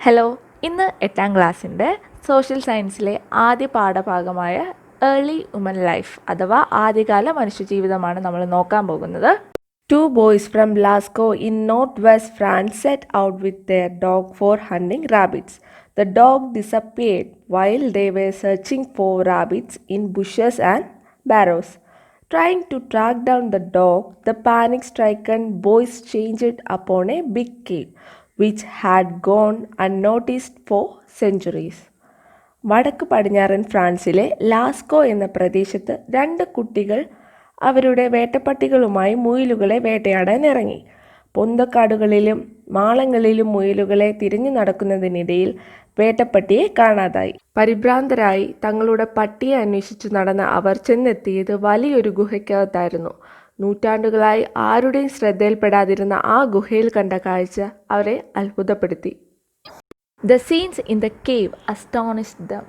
Hello, ഇന്ന് 8ാം ക്ലാസ്സിൻ്റെ social സയൻസിലെ ആദ്യ പാഠഭാഗമായ ഏർലി ഹ്യൂമൻ ലൈഫ് അഥവാ ആദ്യകാല മനുഷ്യജീവിതമാണ് നമ്മൾ നോക്കാൻ പോകുന്നത്. Two boys from Glasgow in northwest France set out with their dog for hunting rabbits. The dog disappeared while they were searching for rabbits in bushes and barrows. Trying to track down the dog, the panic-stricken boys changed upon a big cave, which had gone unnoticed for centuries. വടക്ക് പടിഞ്ഞാറൻ ഫ്രാൻസിലെ Lascaux എന്ന പ്രദേശത്ത് രണ്ട് കുട്ടികൾ അവരുടെ വേട്ടപ്പട്ടികളുമായി മുയലുകളെ വേട്ടയാടാൻ ഇറങ്ങി. പൊന്തക്കാടുകളിലും മാളങ്ങളിലും മുയലുകളെ തിരഞ്ഞു നടക്കുന്നതിനിടയിൽ വേട്ടപ്പട്ടിയെ കാണാതായി. പരിഭ്രാന്തരായി തങ്ങളുടെ പട്ടിയെ അന്വേഷിച്ചു നടന്ന അവർ ചെന്നെത്തിയത് വലിയൊരു ഗുഹയ്ക്കകത്തായിരുന്നു. നൂറ്റാണ്ടുകളായി ആരുടെയും ശ്രദ്ധയിൽപ്പെടാതിരുന്ന ആ ഗുഹയിൽ കണ്ട കാഴ്ച അവരെ അത്ഭുതപ്പെടുത്തി. The scenes in the cave astonished them.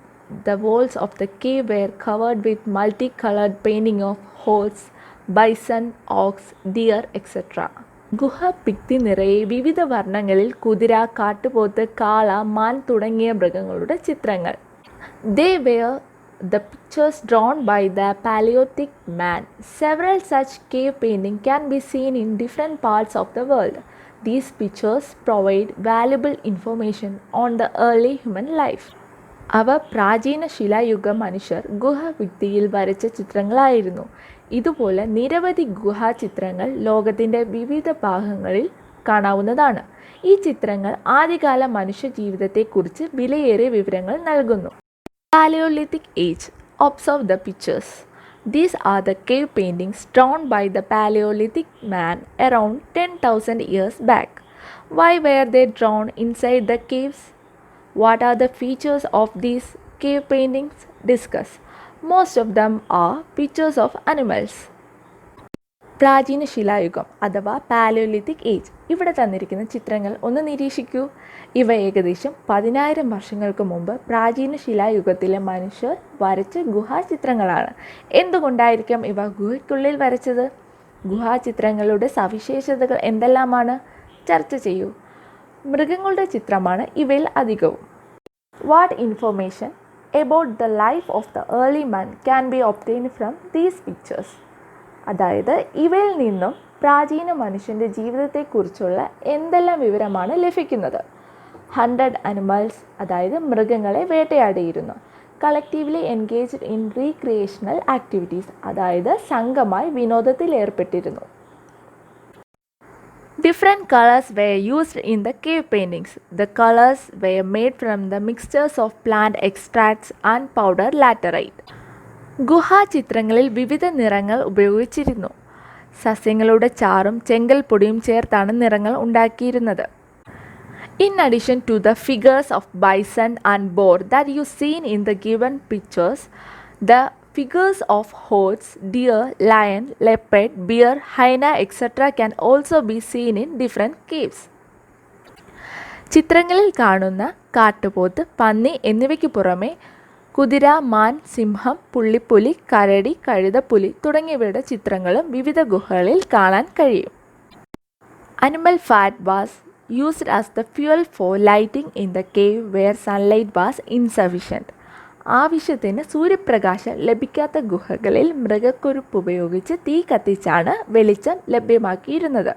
The walls of the cave were covered with multicolored painting of horse, bison, ox, deer, etc. ഗുഹ ഭിത്തി നിറയെ വിവിധ വർണ്ണങ്ങളിൽ കുതിര, കാട്ടുപോത്ത്, കാള, മാൻ തുടങ്ങിയ മൃഗങ്ങളുടെ ചിത്രങ്ങൾ. They were the pictures drawn by the Paleolithic man. Several such cave paintings can be seen in different parts of the world. These pictures provide valuable information on the early human life. അവ പ്രാചീന ശിലായുഗ മനുഷ്യർ ഗുഹഭിത്തിയിൽ വരച്ച ചിത്രങ്ങളായിരുന്നു. ഇതുപോലെ നിരവധി ഗുഹാചിത്രങ്ങൾ ലോകത്തിൻ്റെ വിവിധ ഭാഗങ്ങളിൽ കാണാവുന്നതാണ്. ഈ ചിത്രങ്ങൾ ആദ്യകാല മനുഷ്യ ജീവിതത്തെക്കുറിച്ച് വിലയേറിയ വിവരങ്ങൾ നൽകുന്നു. Paleolithic age. Observe the pictures. These are the cave paintings drawn by the Paleolithic man around 10,000 years back. Why were they drawn inside the caves? What are the features of these cave paintings? Discuss. Most of them are pictures of animals. പ്രാചീന ശിലായുഗം അഥവാ Palaeolithic age. ഇവിടെ തന്നിരിക്കുന്ന ചിത്രങ്ങൾ ഒന്ന് നിരീക്ഷിക്കൂ. ഇവ ഏകദേശം 10,000 വർഷങ്ങൾക്ക് മുമ്പ് പ്രാചീന ശിലായുഗത്തിലെ മനുഷ്യർ വരച്ച ഗുഹാചിത്രങ്ങളാണ്. എന്തുകൊണ്ടായിരിക്കാം ഇവ ഗുഹയ്ക്കുള്ളിൽ വരച്ചത്? ഗുഹാചിത്രങ്ങളുടെ സവിശേഷതകൾ എന്തെല്ലാമാണ്? ചർച്ച ചെയ്യൂ. മൃഗങ്ങളുടെ ചിത്രമാണ് ഇവയിൽ അധികവും. What information about the life of the early man can be obtained from these pictures? അതായത് ഇവയിൽ നിന്നും പ്രാചീന മനുഷ്യൻ്റെ ജീവിതത്തെക്കുറിച്ചുള്ള എന്തെല്ലാം വിവരമാണ് ലഭിക്കുന്നത്? 100 animals, അതായത് മൃഗങ്ങളെ വേട്ടയാടിയിരുന്നു. Collectively engaged in recreational activities, അതായത് സംഘമായി വിനോദത്തിൽ ഏർപ്പെട്ടിരുന്നു. Different colors were used in the cave paintings. The colors were made from the mixtures of plant extracts and powder laterite. ഗുഹാചിത്രങ്ങളിൽ വിവിധ നിറങ്ങൾ ഉപയോഗിച്ചിരുന്നു. സസ്യങ്ങളുടെ ചാറും ചെങ്കൽപ്പൊടിയും ചേർത്താണ് നിറങ്ങൾ ഉണ്ടാക്കിയിരുന്നത്. In addition to the figures of bison and boar that you seen in the given pictures, the figures of horse, deer, lion, leopard, bear, hyena, etc. can also be seen in different caves. ചിത്രങ്ങളിൽ കാണുന്ന കാട്ടുപോത്ത്, പന്നി എന്നിവയ്ക്ക് പുറമെ കുതിര, മാൻ, സിംഹം, പുള്ളിപ്പുലി, കരടി, കഴുതപ്പുലി തുടങ്ങിയവയുടെ ചിത്രങ്ങളും വിവിധ ഗുഹകളിൽ കാണാൻ കഴിയും. Animal fat was used as the fuel for lighting in the cave where sunlight was insufficient. ആവശ്യത്തിന് സൂര്യപ്രകാശം ലഭിക്കാത്ത ഗുഹകളിൽ മൃഗക്കൊഴുപ്പ് ഉപയോഗിച്ച് തീ കത്തിച്ചാണ് വെളിച്ചം ലഭ്യമാക്കിയിരുന്നത്.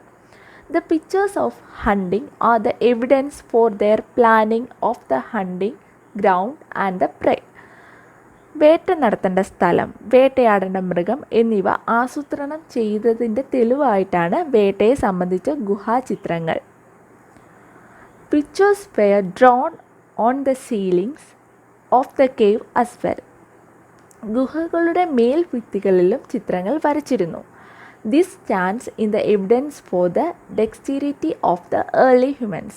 The pictures of hunting are the evidence for their planning of the hunting ground and the prey. വേട്ട നടത്തേണ്ട സ്ഥലം, വേട്ടയാടേണ്ട മൃഗം എന്നിവ ആസൂത്രണം ചെയ്തതിൻ്റെ തെളിവായിട്ടാണ് വേട്ടയെ സംബന്ധിച്ച ഗുഹാചിത്രങ്ങൾ. Pictures were drawn on the ceilings of the cave as well. ഗുഹകളുടെ മേൽഭിത്തികളിലും ചിത്രങ്ങൾ വരച്ചിരുന്നു. This stands in the evidence for the dexterity of the early humans.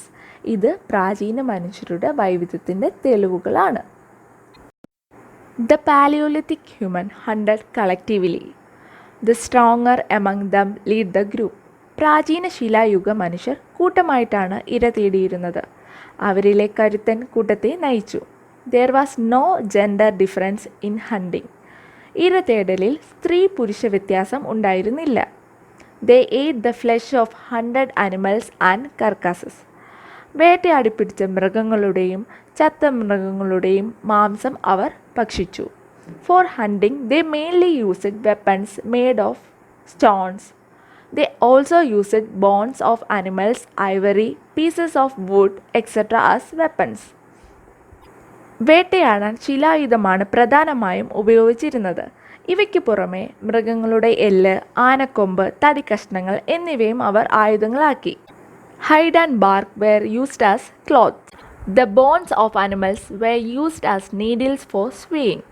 ഇത് പ്രാചീന മനുഷ്യരുടെ വൈവിധ്യത്തിൻ്റെ തെളിവുകളാണ്. The Paleolithic human hunted collectively. The stronger among them lead the group. പ്രാചീന ശിലായുഗ മനുഷ്യർ കൂട്ടമായിട്ടാണ് ഇര തേടിയിരുന്നത്. അവരിലെ കരുത്തൻ കൂട്ടത്തെ നയിച്ചു. There was no gender difference in hunting. ഇര തേടലിൽ സ്ത്രീ പുരുഷ വ്യത്യാസം ഉണ്ടായിരുന്നില്ല. They ate the flesh of 100 animals and carcasses. വേട്ടയാടി പിടിച്ച മൃഗങ്ങളുടെയും ചത്ത മൃഗങ്ങളുടെയും മാംസം അവർ ഭക്ഷിച്ചു. For hunting they mainly used weapons made of stones. They also used bones of animals, ivory, pieces of wood, etc. as weapons. വേട്ടയാടാൻ ശിലായുധമാണ് പ്രധാനമായും ഉപയോഗിച്ചിരുന്നത്. ഇവയ്ക്ക് പുറമെ മൃഗങ്ങളുടെ എല്ല്, ആനക്കൊമ്പ്, തടിക്കഷ്ണങ്ങൾ എന്നിവയും അവർ ആയുധങ്ങളാക്കി. Hide and bark were used as cloth. The bones of animals were used as needles for sewing.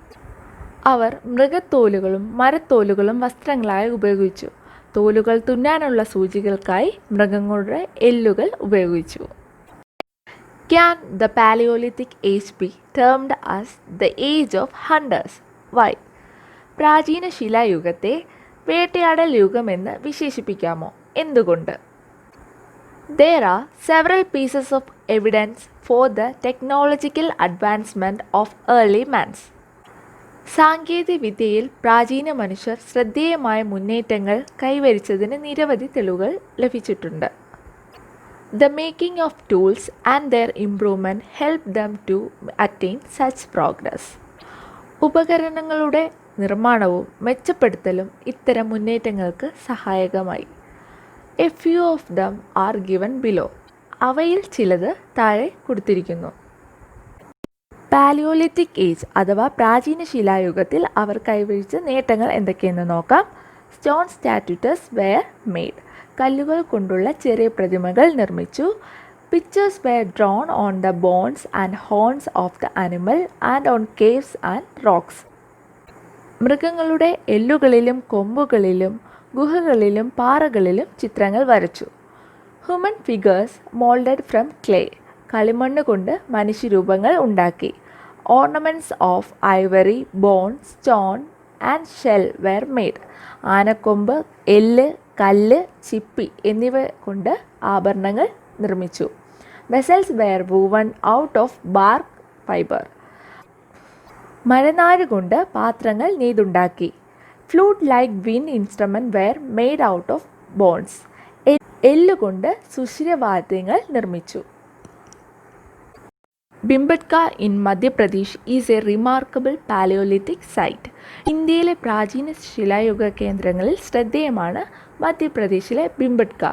അവർ മൃഗത്തോലുകളും മരത്തോലുകളും വസ്ത്രങ്ങളായി ഉപയോഗിച്ചു. തോലുകൾ തുന്നാനുള്ള സൂചികൾക്കായി മൃഗങ്ങളുടെ എല്ലുകൾ ഉപയോഗിച്ചു. Can the Paleolithic age be termed as the age of hunters? Why? പ്രാചീന ശിലായുഗത്തെ വേട്ടയാടൽ യുഗമെന്ന് വിശേഷിപ്പിക്കാമോ? എന്തുകൊണ്ട്? There are several pieces of evidence for the technological advancement of early man. സാങ്കേതിക വിദ്യയിൽ പ്രാചീന മനുഷ്യർ ശ്രദ്ധേയമായ മുന്നേറ്റങ്ങൾ കൈവരിച്ചതിന് നിരവധി തെളിവുകൾ ലഭിച്ചിട്ടുണ്ട്. The making of tools and their improvement helped them to attain such progress. ഉപകരണങ്ങളുടെ നിർമ്മാണവും മെച്ചപ്പെടുത്തലും ഇത്തരം മുന്നേറ്റങ്ങൾക്ക് സഹായകമായി. A few of them are given below. അവയിൽ ചിലത് താഴെ കൊടുത്തിരിക്കുന്നു. പാലിയോലിത്തിക് ഏജ് അഥവാ പ്രാചീന ശിലായുഗത്തിൽ അവർ കൈവരിച്ച നേട്ടങ്ങൾ എന്തൊക്കെയെന്ന് നോക്കാം. Stone statues were made. കല്ലുകൾ കൊണ്ടുള്ള ചെറിയ പ്രതിമകൾ നിർമ്മിച്ചു. Pictures were drawn on the bones and horns of the animal and on caves and rocks. മൃഗങ്ങളുടെ എല്ലുകളിലും കൊമ്പുകളിലും ഗുഹകളിലും പാറകളിലും ചിത്രങ്ങൾ വരച്ചു. Human figures moulded from clay. കളിമണ്ണ് കൊണ്ട് മനുഷ്യരൂപങ്ങൾ ഉണ്ടാക്കി. Ornaments of ivory, bone, stone and shell were made. ആനക്കൊമ്പ്, എല്ല്, കല്ല്, ചിപ്പി എന്നിവ കൊണ്ട് ആഭരണങ്ങൾ നിർമ്മിച്ചു. Vessels were woven out of bark fibre. മരനാര് കൊണ്ട് പാത്രങ്ങൾ നെയ്തുണ്ടാക്കി. Flute like wind instrument were made out of bones. എല്ലുകൊണ്ട് സുഷിരവാദ്യങ്ങൾ നിർമ്മിച്ചു. Bhimbetka in Madhya Pradesh is a remarkable palaeolithic site. ഇന്ത്യയിലെ പ്രാചീന ശിലായുഗ കേന്ദ്രങ്ങളിൽ ശ്രദ്ധേയമാണ് മധ്യപ്രദേശിലെ Bhimbetka.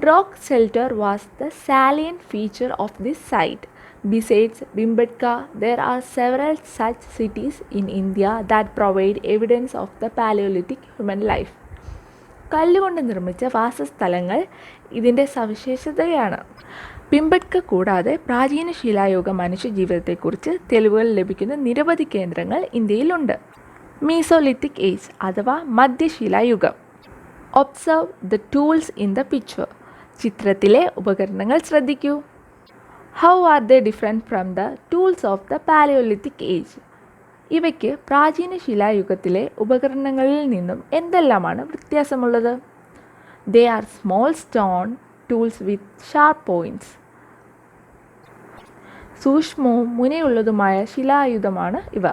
Rock shelter was the salient feature of this site. Besides Bhimbetka, there are several such cities in India that provide evidence of the Paleolithic human life. കല്ലുകൊണ്ട് നിർമ്മിച്ച വാസസ്ഥലങ്ങൾ ഇതിൻ്റെ സവിശേഷതയാണ്. ഭിംബട്ക കൂടാതെ പ്രാചീന ശിലായുഗ മനുഷ്യജീവിതത്തെക്കുറിച്ച് തെളിവുകൾ ലഭിക്കുന്ന നിരവധി കേന്ദ്രങ്ങൾ ഇന്ത്യയിലുണ്ട്. മീസോലിത്തിക് ഏജ് അഥവാ മധ്യശിലായുഗം. Observe the tools in the picture. ചിത്രത്തിലെ ഉപകരണങ്ങൾ ശ്രദ്ധിക്കൂ. How are they different from the tools of the palaeolithic age? ഇവയ്ക്ക് പ്രാചീന ശിലായുഗത്തിലെ ഉപകരണങ്ങളിൽ നിന്നും എന്തെല്ലാമാണ് വ്യത്യാസമുള്ളത്? They are small stone tools with sharp points. സൂക്ഷ്മവും മുനയുള്ളതുമായ ശിലായുധമാണ് ഇവ.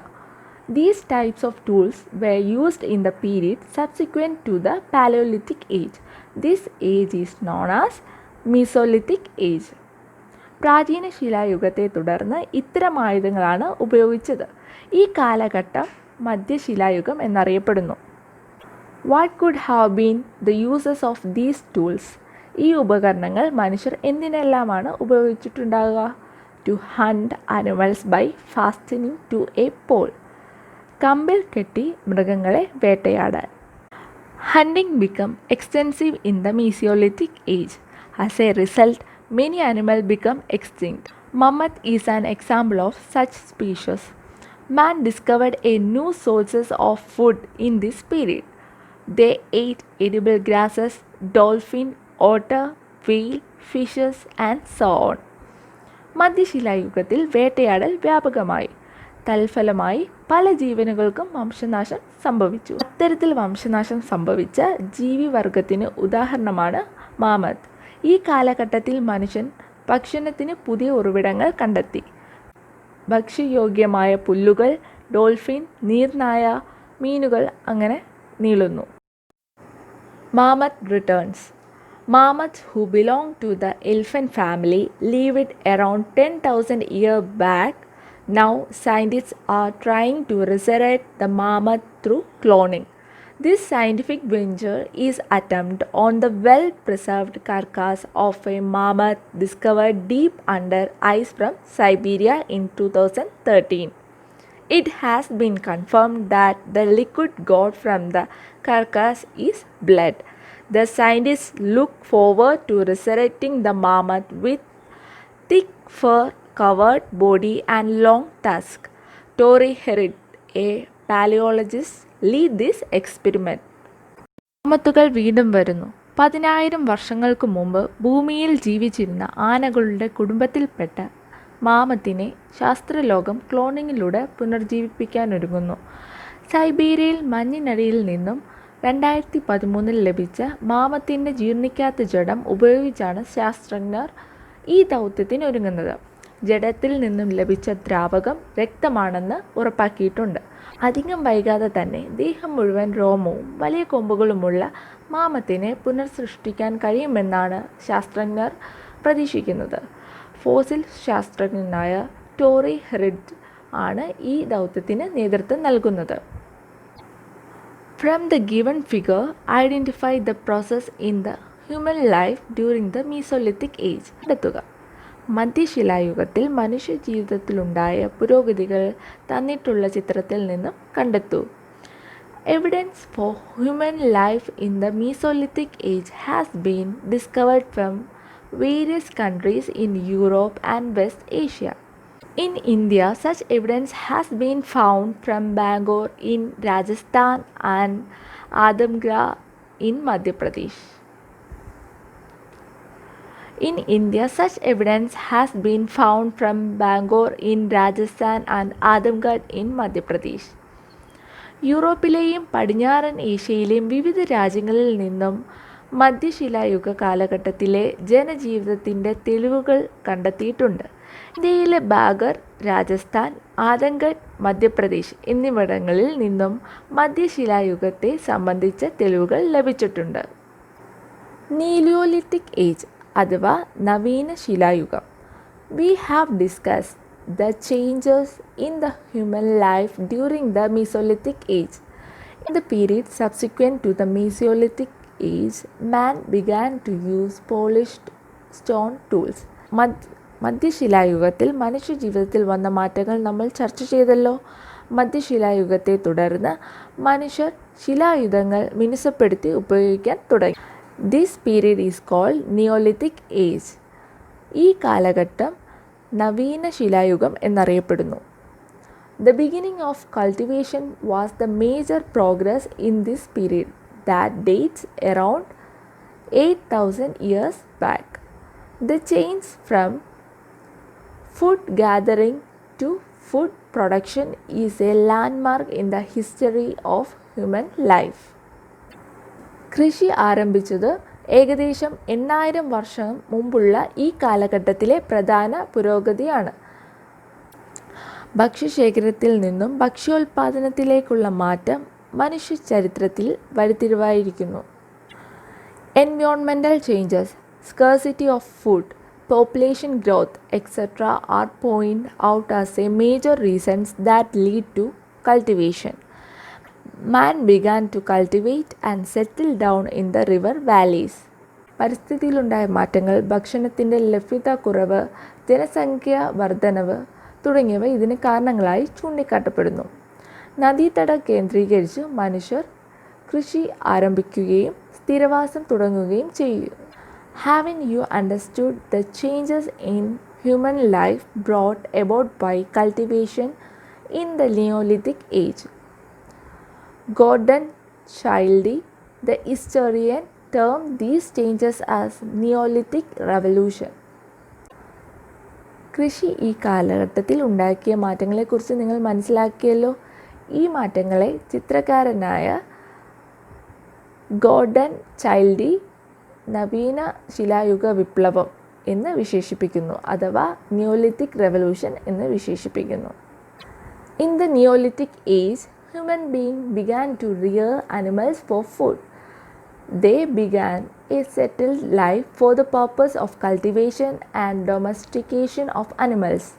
These types of tools were used in the period subsequent to the Paleolithic age. This age is known as Mesolithic age. പ്രാചീന ശിലായുഗത്തെ തുടർന്ന് ഇത്തരം ആയുധങ്ങളാണ് ഉപയോഗിച്ചത്. ഈ കാലഘട്ടം മധ്യശിലായുഗം എന്നറിയപ്പെടുന്നു. What could have been the uses of these tools? ഈ ഉപകരണങ്ങൾ മനുഷ്യർ എന്തിനെല്ലാമാണ് ഉപയോഗിച്ചിട്ടുണ്ടാകുക? To hunt animals by fastening to a pole. കമ്പിൽ കെട്ടി മൃഗങ്ങളെ വേട്ടയാടാൻ. Hunting became extensive in the Mesolithic age. As a result, many animals become extinct. Mammoth is an example of such species. Man discovered a new sources of food in this period. They ate edible grasses, dolphin, otter, whale, fishes and so on. മധ്യശിലായുഗത്തിൽ വേട്ടയാടൽ വ്യാപകമായി. തൽഫലമായി പല ജീവനുകൾക്കും വംശനാശം സംഭവിച്ചു. അത്തരത്തിൽ വംശനാശം സംഭവിച്ച ജീവിവർഗത്തിന് ഉദാഹരണമാണ് mammoth. ഈ കാലഘട്ടത്തിൽ മനുഷ്യൻ ഭക്ഷണത്തിന് പുതിയ ഉറവിടങ്ങൾ കണ്ടെത്തി. ഭക്ഷ്യയോഗ്യമായ പുല്ലുകൾ, ഡോൾഫിൻ, നീർനായ, മീനുകൾ അങ്ങനെ നീളുന്നു. Mammoth returns. Mammoths who belong to the elephant family lived around 10,000 years back. Now scientists are trying to resurrect the mammoth through cloning. This scientific venture is attempt on the well-preserved carcass of a mammoth discovered deep under ice from Siberia in 2013. It has been confirmed that the liquid got from the carcass is blood. The scientists look forward to resurrecting the mammoth with thick fur-covered body and long tusk. Tori Herid, a paleologist, lead this experiment. മാമത്തുകൾ വീണ്ടും വരുന്നു. 10,000 വർഷങ്ങൾക്ക് മുമ്പ് ഭൂമിയിൽ ജീവിച്ചിരുന്ന ആനകളുടെ കുടുംബത്തിൽപ്പെട്ട മാമത്തിനെ ശാസ്ത്രലോകം ക്ലോണിങ്ങിലൂടെ പുനർജീവിപ്പിക്കാനൊരുങ്ങുന്നു. സൈബീരിയയിൽ മഞ്ഞിനടിയിൽ നിന്നും 2013 ലഭിച്ച മാമത്തിൻ്റെ ജീർണിക്കാത്ത ജഡം ഉപയോഗിച്ചാണ് ശാസ്ത്രജ്ഞർ ഈ ദൗത്യത്തിനൊരുങ്ങുന്നത്. ജഡത്തിൽ നിന്നും ലഭിച്ച ദ്രാവകം രക്തമാണെന്ന് ഉറപ്പാക്കിയിട്ടുണ്ട്. അധികം വൈകാതെ തന്നെ ദേഹം മുഴുവൻ രോമവും വലിയ കൊമ്പുകളുമുള്ള മാമത്തിനെ പുനർസൃഷ്ടിക്കാൻ കഴിയുമെന്നാണ് ശാസ്ത്രജ്ഞർ പ്രതീക്ഷിക്കുന്നത്. ഫോസിൽ ശാസ്ത്രജ്ഞനായ ടോറി ഹെറിഡ് ആണ് ഈ ദൗത്യത്തിന് നേതൃത്വം നൽകുന്നത്. From the given figure, identify the process in the human life during the Mesolithic age. കണ്ടെത്തുക. മധ്യശിലായുഗത്തിൽ മനുഷ്യ ജീവിതത്തിലുണ്ടായ പുരോഗതികൾ തന്നിട്ടുള്ള ചിത്രത്തിൽ നിന്നും കണ്ടെത്തൂ. Evidence for human life in the Mesolithic age has been discovered from various countries in Europe and West Asia. In India, such evidence has been found from Bangalore in Rajasthan and Adamgarh in Madhya Pradesh. In India, such evidence has been found from Bangalore in Rajasthan and Adamgarh in Madhya Pradesh. യൂറോപ്പിലെയും പടിഞ്ഞാറൻ ഏഷ്യയിലെയും വിവിധ രാജ്യങ്ങളിൽ നിന്നും മധ്യശിലായുഗ കാലഘട്ടത്തിലെ ജനജീവിതത്തിൻ്റെ തെളിവുകൾ കണ്ടെത്തിയിട്ടുണ്ട്. ഇന്ത്യയിലെ bagger, Rajasthan, ആദംഗഡ്, Madhya Pradesh എന്നിവിടങ്ങളിൽ നിന്നും മധ്യശിലായുഗത്തെ സംബന്ധിച്ച തെളിവുകൾ ലഭിച്ചിട്ടുണ്ട്. നിയോലിത്തിക് ഏജ് അഥവാ നവീന ശിലായുഗം. We have discussed the changes in the human life during the Mesolithic age. In the period subsequent to the Mesolithic age, man began to use polished stone tools. മധ്യശിലായുഗത്തിൽ മനുഷ്യജീവിതത്തിൽ വന്ന മാറ്റങ്ങൾ നമ്മൾ ചർച്ച ചെയ്തല്ലോ. മധ്യശിലായുഗത്തെ തുടർന്ന് മനുഷ്യർ ശിലായുധങ്ങൾ മിനുസപ്പെടുത്തി ഉപയോഗിക്കാൻ തുടങ്ങി. This period is called neolithic age. ഈ കാലഘട്ടം നവീന ശിലായുഗം എന്നറിയപ്പെടുന്നു. The beginning of cultivation was the major progress in this period that dates around 8,000 years back. The change from food gathering to food production is a landmark in the history of human life. കൃഷി ആരംഭിച്ചത് ഏകദേശം 8,000 വർഷം മുമ്പുള്ള ഈ കാലഘട്ടത്തിലെ പ്രധാന പുരോഗതിയാണ്. ഭക്ഷ്യശേഖരത്തിൽ നിന്നും ഭക്ഷ്യോൽപാദനത്തിലേക്കുള്ള മാറ്റം മനുഷ്യ ചരിത്രത്തിൽ വഴിത്തിരിവായിരിക്കുന്നു. എൻവയോൺമെൻ്റൽ changes, scarcity of food, population growth, etc. are pointed out as a major reasons that lead to cultivation. Man began to cultivate and settle down in the river valleys. പരിസ്ഥിതിയിലുണ്ടായ മാറ്റങ്ങൾ, ഭക്ഷണത്തിൻ്റെ ലഭ്യത കുറവ്, ജനസംഖ്യ വർധനവ് തുടങ്ങിയവ ഇതിന് കാരണങ്ങളായി ചൂണ്ടിക്കാട്ടപ്പെടുന്നു. നദീതട കേന്ദ്രീകരിച്ച് മനുഷ്യർ കൃഷി ആരംഭിക്കുകയും സ്ഥിരവാസം തുടങ്ങുകയും ചെയ്തു. Having you understood the changes in human life brought about by cultivation in the Neolithic age, Gordon Childe, the historian, termed these changes as Neolithic Revolution. കൃഷി ഈ കാലഘട്ടത്തിൽ ഉണ്ടാക്കിയ മാറ്റങ്ങളെക്കുറിച്ച് നിങ്ങൾ മനസ്സിലാക്കിയല്ലോ. ഈ മാറ്റങ്ങളെ ചിത്രകാരനായ ഗോർഡൻ ചൈൽഡി നവീന ശിലായുഗ വിപ്ലവം എന്ന് വിശേഷിപ്പിക്കുന്നു, അഥവാ നിയോലിത്തിക് റെവല്യൂഷൻ എന്ന് വിശേഷിപ്പിക്കുന്നു. In the neolithic age, human being began to rear animals for food. They began a settled life for the purpose of cultivation and domestication of animals.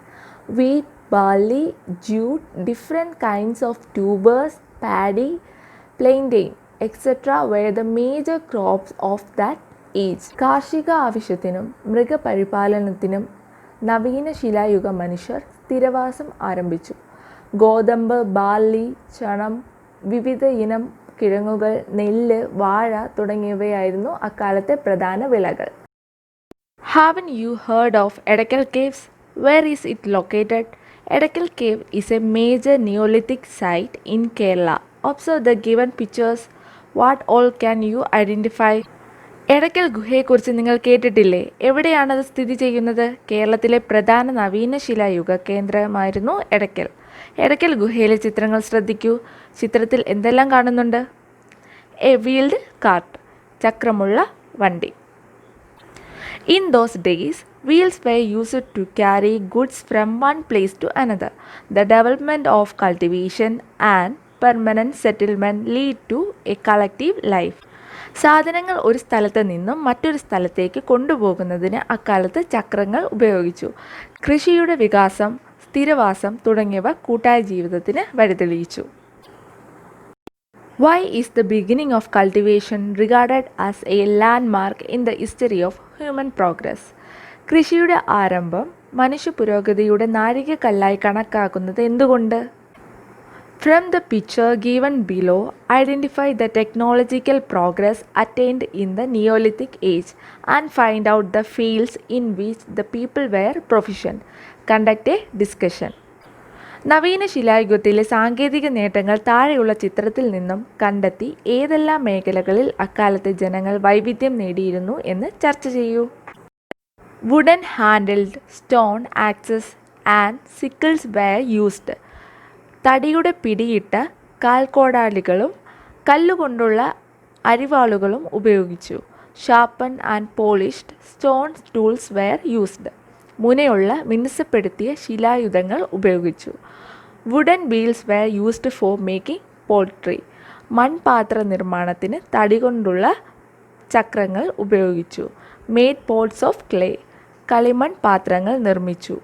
Wheat, barley, jute, different kinds of tubers, paddy, plantain, etc. were the major crops of that age. കാർഷിക ആവശ്യത്തിനും മൃഗപരിപാലനത്തിനും നവീന ശിലായുഗ മനുഷ്യർ സ്ഥിരവാസം ആരംഭിച്ചു. ഗോതമ്പ്, barley, ചണം, വിവിധ ഇനം കിഴങ്ങുകൾ, നെല്ല്, വാഴ തുടങ്ങിയവയായിരുന്നു അക്കാലത്തെ പ്രധാന വിളകൾ. Haven't you heard of Edakal Caves? Where is it located? Edakal Cave is a major Neolithic site in Kerala. Observe the given pictures. What all can you identify? Edakkal ഗുഹയെക്കുറിച്ച് നിങ്ങൾ കേട്ടിട്ടില്ലേ? എവിടെയാണത് സ്ഥിതി ചെയ്യുന്നത്? കേരളത്തിലെ പ്രധാന നവീന ശിലായുഗ കേന്ദ്രമായിരുന്നു എടക്കൽ. എടക്കൽ ഗുഹയിലെ ചിത്രങ്ങൾ ശ്രദ്ധിക്കൂ. ചിത്രത്തിൽ എന്തെല്ലാം കാണുന്നുണ്ട്? എ വീൽഡ് കാർട്ട്, ചക്രമുള്ള വണ്ടി. In those days, wheels were used to carry goods from one place to another. The development of cultivation and permanent settlement lead to a collective life. സാധനങ്ങൾ ഒരു സ്ഥലത്ത് നിന്നും മറ്റൊരു സ്ഥലത്തേക്ക് കൊണ്ടുപോകുന്നതിന് അക്കാലത്ത് ചക്രങ്ങൾ ഉപയോഗിച്ചു. കൃഷിയുടെ വികാസം, സ്ഥിരവാസം തുടങ്ങിയവ കൂട്ടായ ജീവിതത്തിന് വഴിതെളിയിച്ചു. Why is the beginning of cultivation regarded as a landmark in the history of human progress? കൃഷിയുടെ ആരംഭം മനുഷ്യ പുരോഗതിയുടെ നാഴികക്കല്ലായി കണക്കാക്കുന്നത് എന്തുകൊണ്ട്? From the picture given below, identify the technological progress attained in the Neolithic age and find out the fields in which the people were proficient. Conduct a discussion. നവീന ശിലായുഗത്തിലെ സാങ്കേതിക നേട്ടങ്ങൾ താഴെയുള്ള ചിത്രത്തിൽ നിന്നും കണ്ടെത്തി ഏതെല്ലാം മേഖലകളിൽ അക്കാലത്തെ ജനങ്ങൾ വൈവിധ്യം നേടിയിരുന്നു എന്ന് ചർച്ച ചെയ്യൂ. Wooden handled stone axes and sickles were used. തടിയുടെ പിടിയിട്ട കാൽക്കോടാലികളും കല്ലുകൊണ്ടുള്ള അരിവാളുകളും ഉപയോഗിച്ചു. Sharpen and polished stone tools were used. മുനയുള്ള മിനുസപ്പെടുത്തിയ ശിലായുധങ്ങൾ ഉപയോഗിച്ചു. Wooden wheels were used for making poultry. മൺപാത്ര നിർമ്മാണത്തിന് തടി കൊണ്ടുള്ള ചക്രങ്ങൾ ഉപയോഗിച്ചു. Made pots of clay. കളിമൺ പാത്രങ്ങൾ നിർമ്മിച്ചു.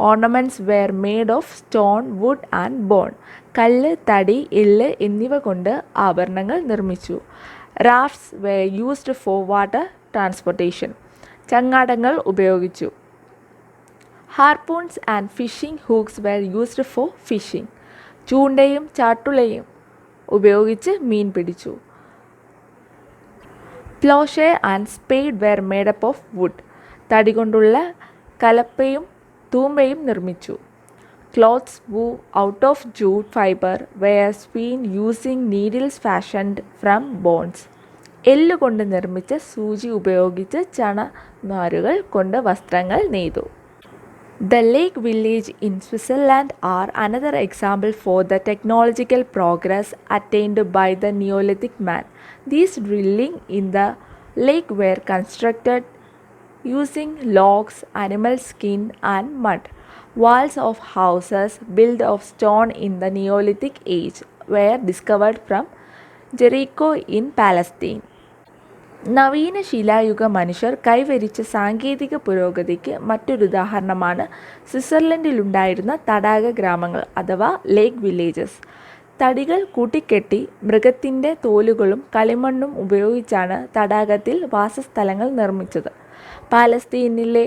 Ornaments were made of stone, wood and bone. കല്ല്, തടി, എല്ല് എന്നിവ കൊണ്ട് ആഭരണങ്ങൾ നിർമ്മിച്ചു. Rafts were used for water transportation. ചങ്ങാടങ്ങൾ ഉപയോഗിച്ചു. Harpoons and fishing hooks were used for fishing. ചൂണ്ടയും ചാട്ടുളയും ഉപയോഗിച്ച് മീൻ പിടിച്ചു. Ploughshare and spade were made up of wood. തടി കൊണ്ടുള്ള കലപ്പയും തൂമ്പയും നിർമ്മിച്ചു. Clothes wove out of jute fiber were spun using needles fashioned from bones. എല്ലുകൊണ്ട് നിർമ്മിച്ച സൂചി ഉപയോഗിച്ച് ചണനാരുകൾ കൊണ്ട് വസ്ത്രങ്ങൾ നെയ്തു. The Lake Village in Switzerland are another example for the technological progress attained by the Neolithic man. These dwellings in the lake were constructed using logs, animal skin and mud. Walls of houses built of stone in the Neolithic age were discovered from Jericho in Palestine. നവീന ശിലായുഗ മനുഷ്യർ കൈവരിച്ച സാങ്കേതിക പുരോഗതിക്ക് മറ്റൊരുദാഹരണമാണ് സ്വിറ്റ്സർലൻഡിലുണ്ടായിരുന്ന തടാക ഗ്രാമങ്ങൾ അഥവാ ലേക്ക് villages. തടികൾ കൂട്ടിക്കെട്ടി മൃഗത്തിൻ്റെ തോലുകളും കളിമണ്ണും ഉപയോഗിച്ചാണ് തടാകത്തിൽ വാസസ്ഥലങ്ങൾ നിർമ്മിച്ചത്. പാലസ്തീനിലെ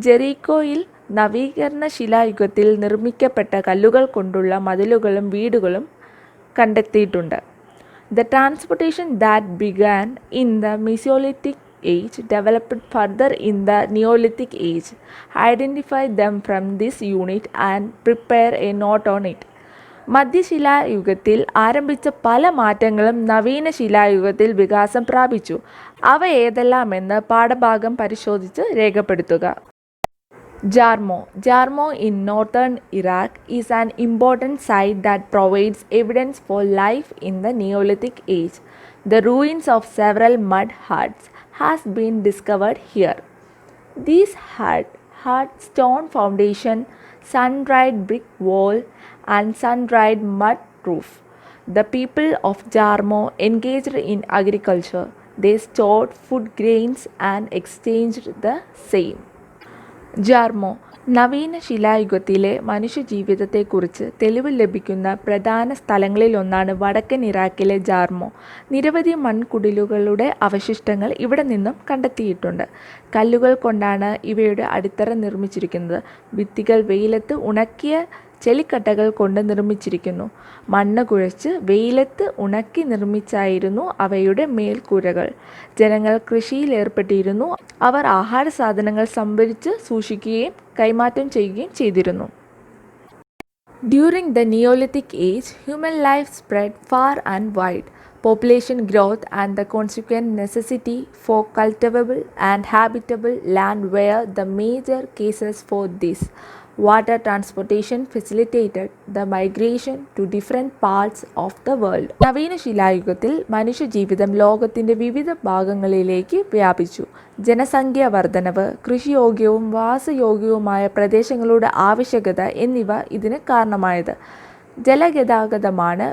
ജെറീക്കോയിൽ നവീകരണ ശിലായുഗത്തിൽ നിർമ്മിക്കപ്പെട്ട കല്ലുകൾ കൊണ്ടുള്ള മതിലുകളും വീടുകളും കണ്ടെത്തിയിട്ടുണ്ട്. The transportation that began in the Mesolithic age developed further in the Neolithic age. Identify them from this unit and prepare a note on it. മധ്യശിലായുഗത്തിൽ ആരംഭിച്ച പല മാറ്റങ്ങളും നവീന ശിലായുഗത്തിൽ വികാസം പ്രാപിച്ചു. അവ ഏതെല്ലാമെന്ന് പാഠഭാഗം പരിശോധിച്ച് രേഖപ്പെടുത്തുക. Jarmo in northern Iraq is an important site that provides evidence for life in the Neolithic age. The ruins of several mud huts has been discovered here. These huts had stone foundation, sun-dried brick wall and sun-dried mud roof. The people of Jarmo engaged in agriculture. They stored food grains and exchanged the same. Jarmo. നവീന ശിലായുഗത്തിലെ മനുഷ്യജീവിതത്തെക്കുറിച്ച് തെളിവ് ലഭിക്കുന്ന പ്രധാന സ്ഥലങ്ങളിലൊന്നാണ് വടക്കൻ ഇറാഖിലെ Jarmo. നിരവധി മൺകുടിലുകളുടെ അവശിഷ്ടങ്ങൾ ഇവിടെ നിന്നും കണ്ടെത്തിയിട്ടുണ്ട്. കല്ലുകൾ കൊണ്ടാണ് ഇവയുടെ അടിത്തറ നിർമ്മിച്ചിരിക്കുന്നത്. ഭിത്തികൾ വെയിലത്ത് ഉണക്കിയ ചെളിക്കട്ടകൾ കൊണ്ട് നിർമ്മിച്ചിരിക്കുന്നു. മണ്ണ് കുഴച്ച് വെയിലത്ത് ഉണക്കി നിർമ്മിച്ചായിരുന്നു അവയുടെ മേൽക്കൂരകൾ. ജനങ്ങൾ കൃഷിയിൽ ഏർപ്പെട്ടിരുന്നു. അവർ ആഹാര സാധനങ്ങൾ സംഭരിച്ച് സൂക്ഷിക്കുകയും കൈമാറ്റം ചെയ്യുകയും ചെയ്തിരുന്നു. During the Neolithic age, human life spread far and wide. Population growth and the consequent necessity for cultivable and habitable land were the major cases for this. Water transportation facilitated the migration to different parts of the world. നവീന ശിലായുഗത്തിൽ മനുഷ്യജീവിതം ലോകത്തിൻ്റെ വിവിധ ഭാഗങ്ങളിലേക്ക് വ്യാപിച്ചു. ജനസംഖ്യാ വർധനവ്, കൃഷിയോഗ്യവും വാസയോഗ്യവുമായ പ്രദേശങ്ങളുടെ ആവശ്യകത എന്നിവ ഇതിന് കാരണമായത്. ജലഗതാഗതമാണ്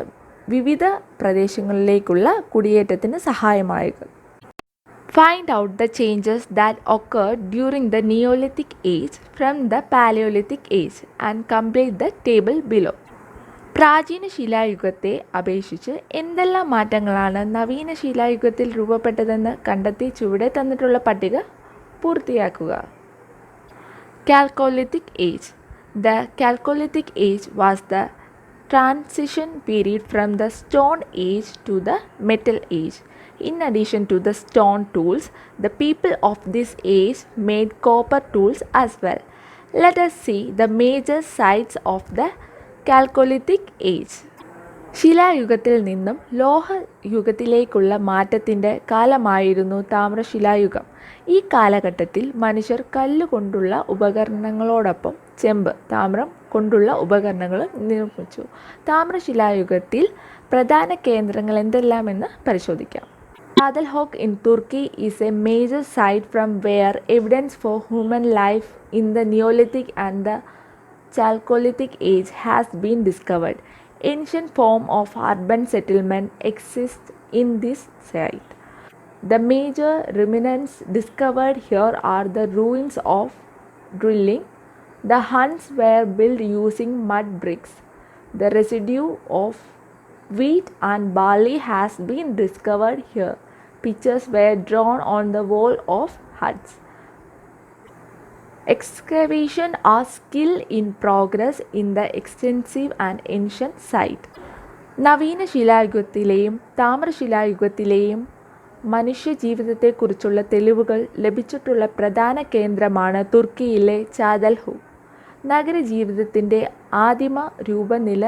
വിവിധ പ്രദേശങ്ങളിലേക്കുള്ള കുടിയേറ്റത്തിന് സഹായമായത്. Find out the changes that occurred during the Neolithic age from the Paleolithic age and complete the table below. പ്രാചീന ശിലായുഗത്തെ അപേക്ഷിച്ച് എന്തെല്ലാം മാറ്റങ്ങളാണ് നവീന ശിലായുഗത്തിൽ രൂപപ്പെട്ടതെന്ന് കണ്ടെത്തി ചുവടെ തന്നിട്ടുള്ള പട്ടിക പൂർത്തിയാക്കുക. Chalcolithic age. The Chalcolithic age was the transition period from the Stone Age to the Metal Age. In addition to the stone tools, the people of this age made copper tools as well. Let us see the major sites of the Chalcolithic age. ശിലായുഗത്തിൽ നിന്നും ലോഹയുഗത്തിലേക്കുള്ള മാറ്റത്തിൻ്റെ കാലമായിരുന്നു താമ്രശിലായുഗം. ഈ കാലഘട്ടത്തിൽ മനുഷ്യർ കല്ലുകൊണ്ടുള്ള ഉപകരണങ്ങളോടൊപ്പം ചെമ്പ്, താമ്രം കൊണ്ടുള്ള ഉപകരണങ്ങളും നിർമ്മിച്ചു. താമ്രശിലായുഗത്തിൽ പ്രധാന കേന്ദ്രങ്ങൾ എന്തെല്ലാമെന്ന് പരിശോധിക്കാം. Çatalhöyük in Turkey is a major site from where evidence for human life in the Neolithic and the Chalcolithic age has been discovered. Ancient form of urban settlement exists in this site. The major remnants discovered here are the ruins of drilling. The huts were built using mud bricks. The residue of wheat and barley has been discovered here. Pictures were drawn on the wall of huts. Excavation are still in progress in the extensive and ancient site. നവീന ശിലായുഗത്തിലെയും താമ്രശിലായുഗത്തിലെയും മനുഷ്യജീവിതത്തെക്കുറിച്ചുള്ള തെളിവുകൾ ലഭിച്ചിട്ടുള്ള പ്രധാന കേന്ദ്രമാണ് തുർക്കിയിലെ ചാതൽഹൂക്ക്. നഗരജീവിതത്തിൻ്റെ ആദിമ രൂപനില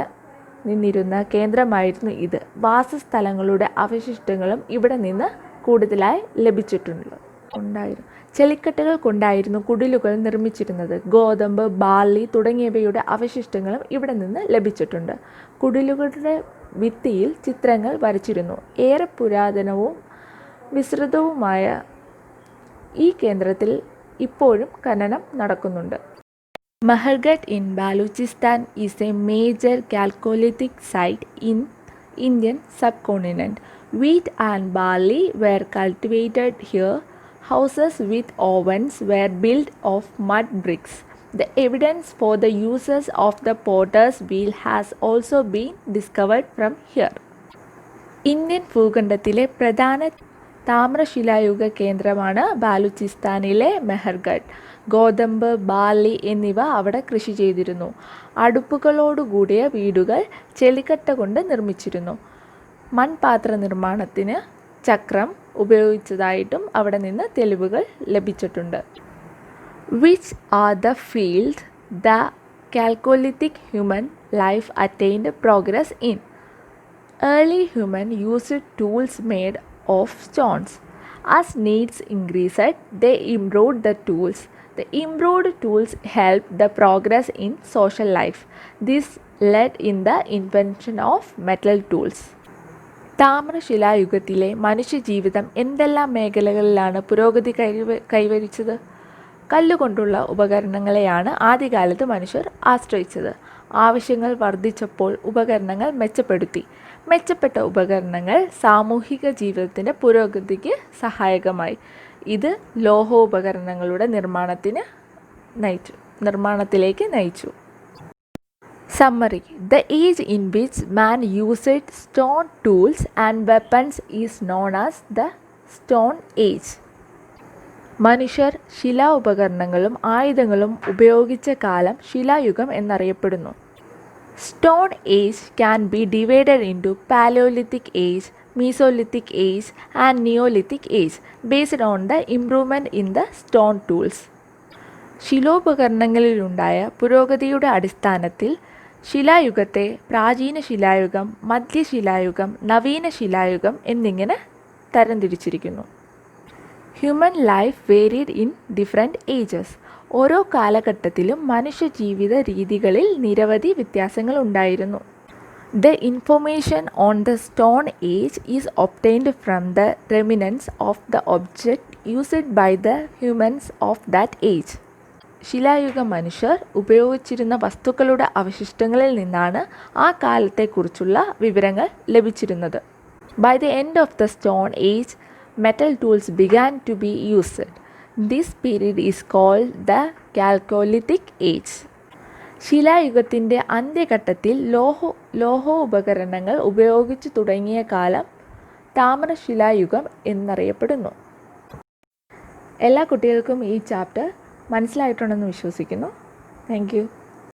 നിന്നിരുന്ന കേന്ദ്രമായിരുന്നു ഇത്. വാസസ്ഥലങ്ങളുടെ അവശിഷ്ടങ്ങളും ഇവിടെ നിന്ന് കൂടുതലായി ലഭിച്ചിട്ടുണ്ടായിരുന്നു. ചെളിക്കട്ടകൾ കൊണ്ടായിരുന്നു കുടിലുകൾ നിർമ്മിച്ചിരുന്നത്. ഗോതമ്പ്, ബാർലി തുടങ്ങിയവയുടെ അവശിഷ്ടങ്ങളും ഇവിടെ നിന്ന് ലഭിച്ചിട്ടുണ്ട്. കുടിലുകളുടെ ഭിത്തിയിൽ ചിത്രങ്ങൾ വരച്ചിരുന്നു. ഏറെ പുരാതനവും വിസ്തൃതവുമായ ഈ കേന്ദ്രത്തിൽ ഇപ്പോഴും ഖനനം നടക്കുന്നുണ്ട്. Mehergarh in Balochistan is a major Chalcolithic site in Indian subcontinent. Wheat and barley were cultivated here. Houses with ovens were built of mud bricks. The evidence for the uses of the potter's wheel has also been discovered from here. Indian ഭൂഖണ്ഡത്തിലെ പ്രധാന താമ്രശിലായുഗ കേന്ദ്രമാണ് ബാലുചിസ്ഥാനിലെ മെഹർഗഡ്. ഗോതമ്പ്, barley എന്നിവ അവിടെ കൃഷി ചെയ്തിരുന്നു. അടുപ്പുകളോടുകൂടിയ വീടുകൾ ചെളിക്കട്ട കൊണ്ട് നിർമ്മിച്ചിരുന്നു. മൺപാത്ര നിർമ്മാണത്തിന് ചക്രം ഉപയോഗിച്ചതായിട്ടും അവിടെ നിന്ന് തെളിവുകൾ ലഭിച്ചിട്ടുണ്ട്. Which are the field the Chalcolithic human life attained progress in? Early human used tools made of stones. As needs increased, they improved the tools. The improved tools helped the progress in social life. This led in the invention of metal tools. താമ്രശിലായുഗത്തിലെ മനുഷ്യജീവിതം എന്തെല്ലാം മേഖലകളിലാണ് പുരോഗതി കൈവരിച്ചത്? കല്ലുകൊണ്ടുള്ള ഉപകരണങ്ങളെയാണ് ആദ്യകാലത്ത് മനുഷ്യർ ആശ്രയിച്ചത്. ആവശ്യങ്ങൾ വർദ്ധിച്ചപ്പോൾ ഉപകരണങ്ങൾ മെച്ചപ്പെട്ട ഉപകരണങ്ങൾ സാമൂഹിക ജീവിതത്തിൻ്റെ പുരോഗതിക്ക് സഹായകമായി. ഇത് ലോഹോപകരണങ്ങളുടെ നിർമ്മാണത്തിലേക്ക് നയിച്ചു. Summary: The age in which man used stone tools and weapons is known as the Stone Age. മനുഷ്യർ ശിലാ ഉപകരണങ്ങളും ആയുധങ്ങളും ഉപയോഗിച്ച കാലം ശിലായുഗം എന്നറിയപ്പെടുന്നു. Stone age can be divided into palaeolithic age, mesolithic age and neolithic age based on the improvement in the stone tools. ശിലോപകരണങ്ങളിലുണ്ടായ പുരോഗതിയുടെ അടിസ്ഥാനത്തിൽ ശിലായുഗത്തെ പ്രാചീന ശിലായുഗം, മധ്യശിലായുഗം, നവീന ശിലായുഗം എന്നിങ്ങനെ തരംതിരിച്ചിരിക്കുന്നു. Human life varied in different ages. ഓരോ കാലഘട്ടത്തിലും മനുഷ്യ ജീവിത രീതികളിൽ നിരവധി വ്യത്യാസങ്ങൾ ഉണ്ടായിരുന്നു. The information on the stone age is obtained from the remnants of the object used by the humans of that age. ശിലായുഗ മനുഷ്യർ ഉപയോഗിച്ചിരുന്ന വസ്തുക്കളുടെ അവശിഷ്ടങ്ങളിൽ നിന്നാണ് ആ കാലത്തെക്കുറിച്ചുള്ള വിവരങ്ങൾ ലഭിച്ചിരുന്നത്. By the end of the stone age, metal tools began to be used. This period is called the chalcolithic age. ശിലായുഗത്തിൻ്റെ അന്ത്യഘട്ടത്തിൽ ലോഹോപകരണങ്ങൾ ഉപയോഗിച്ചു തുടങ്ങിയ കാലം താമ്രശിലായുഗം എന്നറിയപ്പെടുന്നു. എല്ലാ കുട്ടികൾക്കും ഈ ചാപ്റ്റർ മനസ്സിലായിട്ടുണ്ടെന്ന് വിശ്വസിക്കുന്നു. Thank you.